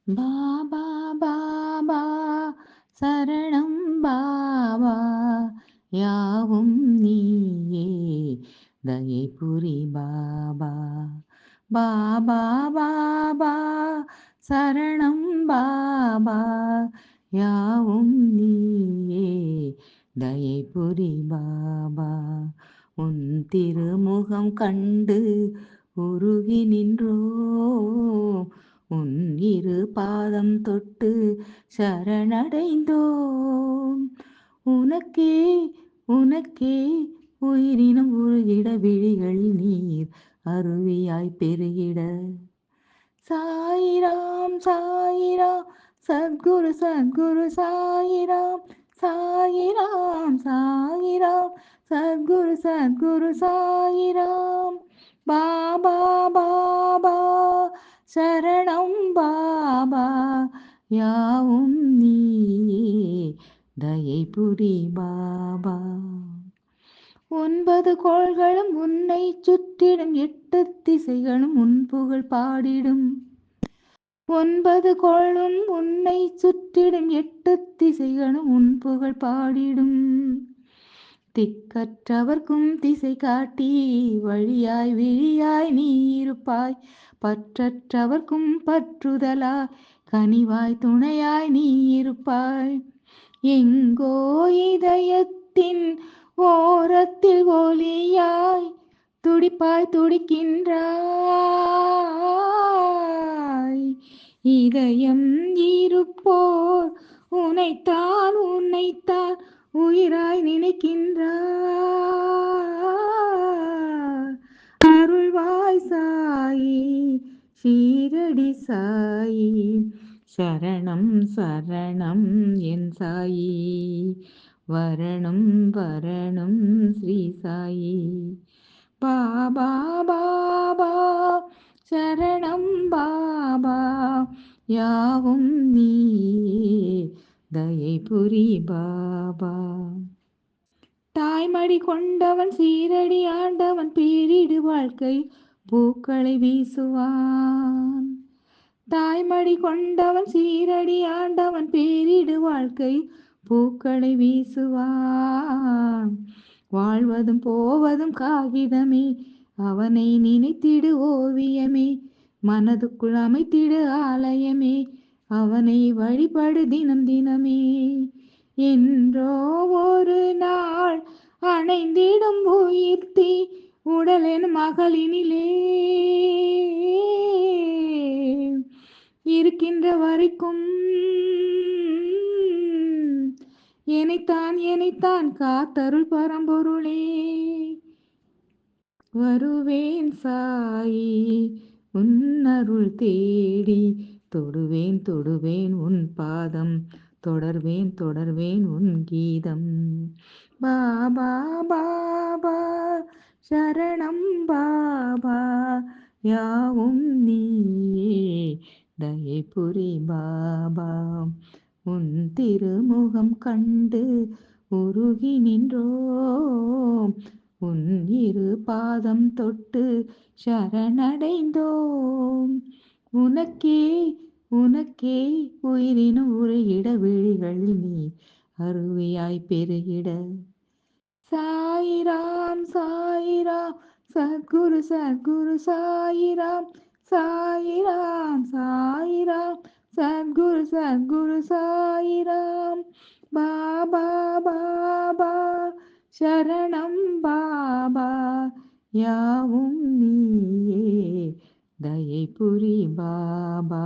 பாபா பாபா சரணம் பாபா யாவும் நீயே தயை புரி பாபா பாபா பாபா சரணம் பாபா யாவும் நீயே தயை புரி பாபா உன் திருமுகம் கண்டு உருகி நின்றோம் உன் இரு பாதம் தொட்டு சரணடைந்தோம் உனக்கே உனக்கே உயிரினம் உருகிட விழிகள் நீர் அருவியாய் பெருகிட சாயிராம் சாயிராம் சத்குரு சத்குரு சாயிராம் சாயிராம் சாயிராம் சத்குரு சத்குரு சாயிராம் பாபா பாபா சரணம் பாபா யாவும் நீயே தயை புரி பாபா 9 கோள்களும் உன்னை சுற்றிடும் 8 திசைகளும் உன் புகழ் பாடிடும் 9 கோளும் உன்னை சுற்றிடும் 8 திசைகளும் உன் புகழ் பாடிடும் திக்கற்றவர்க்கும் திசை காட்டி வழியாய் விழியாய் நீ இருப்பாய் பற்றற்றவர்க்கும் பற்றுதலாய் கனிவாய் துணையாய் நீ இருப்பாய் எங்கோ இதயத்தின் ஓரத்தில் ஒளியாய் துடிப்பாய் துடிக்கின்றாய் இதயம் இருப்போர் உனைத்தான் உன்னைத்தான் உயிராய் நினைக்கின்றார் அருள்வாய் சாயி ஷீரடி சாயி சரணம் சரணம் என் சாயி வரணும் வரணும் ஸ்ரீ சாயி பாபா பாபா சரணம் பாபா யாவும் நீயே தயை புரி பாபா தாய்மடி கொண்டவன் சீரடி ஆண்டவன் பீரிடு வாழ்க்கை பூக்களை வீசுவான் தாய்மடி கொண்டவன் சீரடி ஆண்டவன் பேரிடு வாழ்க்கை பூக்களை வீசுவான் வாழ்வதும் போவதும் காகிதமே அவனை நினைத்திடு ஓவியமே மனதுக்குள் அமைத்திடு ஆலயமே அவனை வழிபடு தினம் தினமே என்றோ ஒரு நாள் அணைந்திடும் உயிர்த்தி உடலின் மகளினிலே இருக்கின்ற வரைக்கும் எனைத்தான் எனைத்தான் காத்தருள் பரம்பொருளே வருவேன் சாயி உன் அருள் தேடி தொடுவேன் தொடுவேன் உன் பாதம் தொடர்வேன் தொடர்வேன் உன் கீதம் பாபா பாபா சரணம் பாபா யாவும் நீயே தயை புரி பாபா உன் திருமுகம் கண்டு உருகி நின்றோம் உன் இரு பாதம் தொட்டு சரணடைந்தோம் உனக்கே உனக்கே உயிரினும் உருகிட விழிகள் நீ அருவியாய் பெருகிட சாயிராம் சாயிராம் சத்குரு சத்குரு சாயிராம் சாயிராம் சாயிராம் சத்குரு சத்குரு சாயிராம் பாபா பாபா சரணம் பாபா யாவும் நீயே தயை புரி பாபா